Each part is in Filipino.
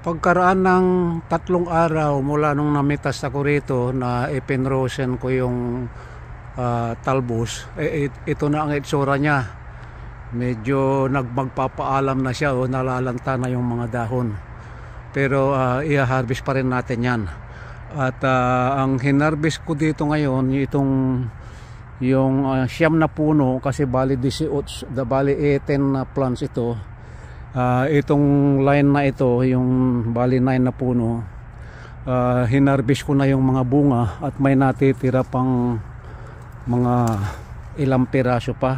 Pagkaraan ng 3 araw mula nung namitas ako rito na ipinrosen ko yung talbos, ito na ang itsura niya. Medyo magpapaalam na siya, nalalanta na yung mga dahon. Pero i-harvest pa rin natin yan. At ang hinarvest ko dito ngayon, yung siyam na puno, kasi bali 18 na plants ito. Itong line na ito, yung bali 9 na puno, hinarvest ko na yung mga bunga at may natitira pang mga ilang piraso pa.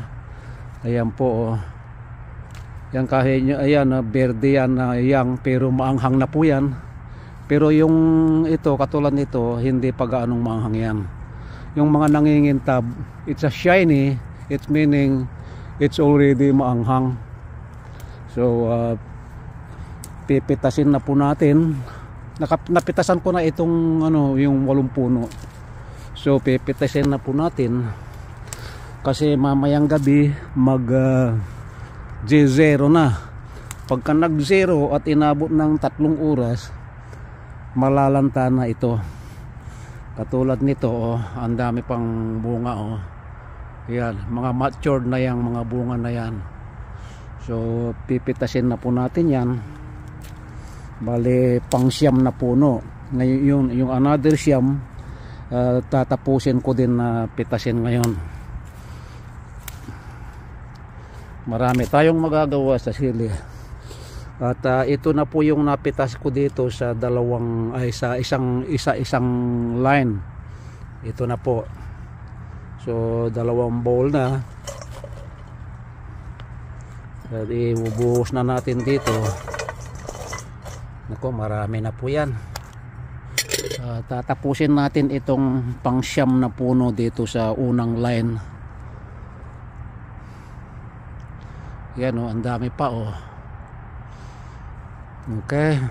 Ayan po, yan, kahit ayan, berde yan, yang, pero maanghang na po yan. Pero yung ito, katulad nito, hindi pa gaanong maanghang yan. Yung mga nangingintab, it's a shiny, it's meaning it's already maanghang. So pipitasin na po natin. Napitasan ko na itong yung 8 puno. So pipitasin na po natin kasi mamayang gabi mag J0 na. Pagka nag 0 at inabot ng 3 oras, malalanta na ito. Katulad nito, ang dami pang bunga, yan, mga matured na yang mga bunga na yan. So pipitasin na po natin yan. Bale pang siyam na puno. Ngayon yung another siyam, tatapusin ko din na pitasin ngayon. Marami tayong magagawa sa sili. At ito na po yung napitas ko dito sa isang line. Ito na po. So 2 bowl na. At ibubuhos na natin dito. Nako, marami na po yan. Tatapusin natin itong pang siyam na puno dito sa unang line. Yan, ang dami pa, okay.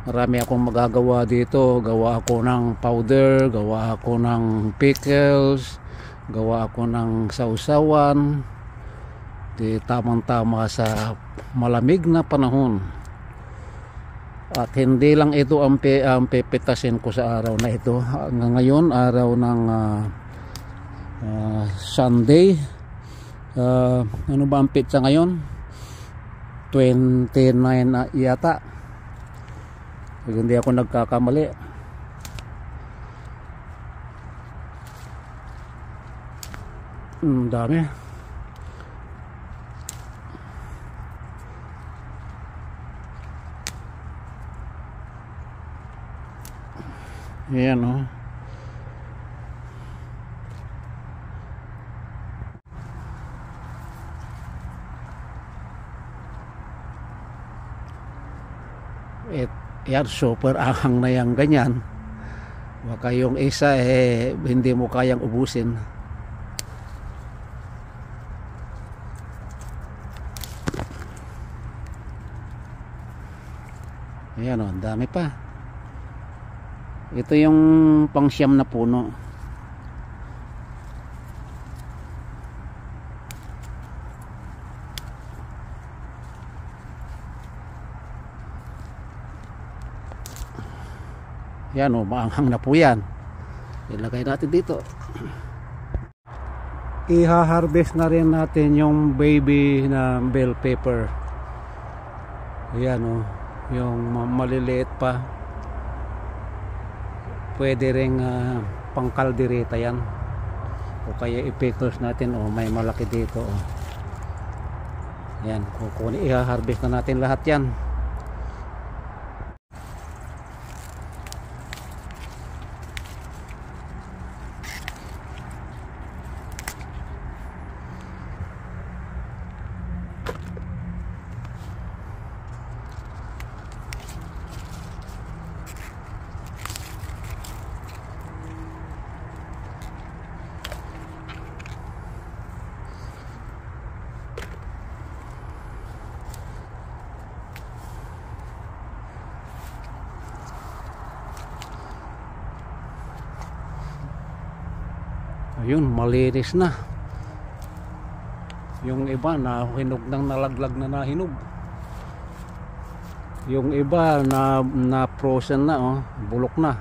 Marami akong magagawa dito. Gawa ako ng powder, gawa ako ng pickles, gawa ako ng sausawan. Di tamang-tama sa malamig na panahon. At hindi lang ito ang pipitasin ko sa araw na ito. Ngayon, araw ng Sunday. Ano ba ang pizza ngayon? 29 yata. Pag hindi ako nagkakamali. Dami. Ayan, yan, super ahang na yan, ganyan. Baka yung isa hindi mo kayang ubusin. Ayan, ang dami pa. Ito yung pang siyam na puno. Yan, maanghang na po yan. Ilagay natin dito. Iha-harvest na rin natin yung baby na bell pepper. Yan, yung maliliit pa. Pwede ring pangkaldereta yan. O kaya i-pickles natin, may malaki dito. Yan, iha-harvest na natin lahat yan. Ayun, malinis na. Yung iba na hinog nang nalaglag na nahinog. Yung iba na frozen na, oh, bulok na.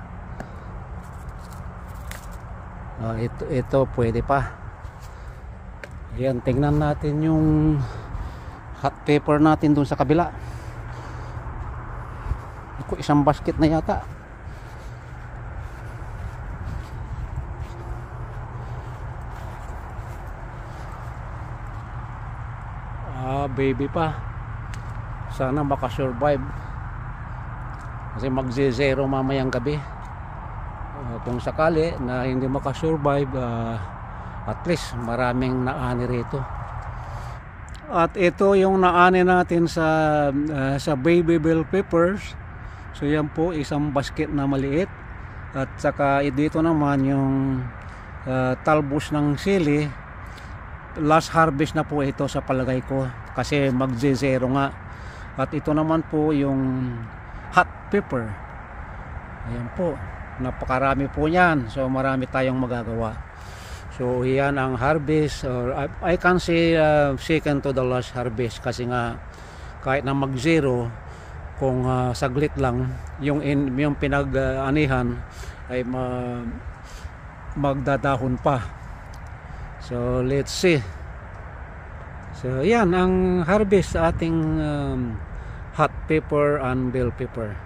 Ito pwede pa. Ayan, tingnan natin yung hot pepper natin dun sa kabila. Ako, isang basket na yata. Baby pa. Sana makasurvive. Kasi magze-zero mamayang gabi. Kung sakali na hindi makasurvive, at least maraming naani rito. At ito yung naani natin sa baby bell peppers. So yan po, isang basket na maliit. At saka dito naman yung talbos ng sili. Last harvest na po ito sa palagay ko, kasi magze-zero nga. At ito naman po yung hot pepper. Ayan po, napakarami po yan. So marami tayong magagawa. So yan ang harvest, or I can say second to the last harvest, kasi nga kahit na mag-zero, kung saglit lang yung pinag-anihan ay magdadahon pa. So let's see. So yan ang harvest sa ating hot pepper and bell pepper.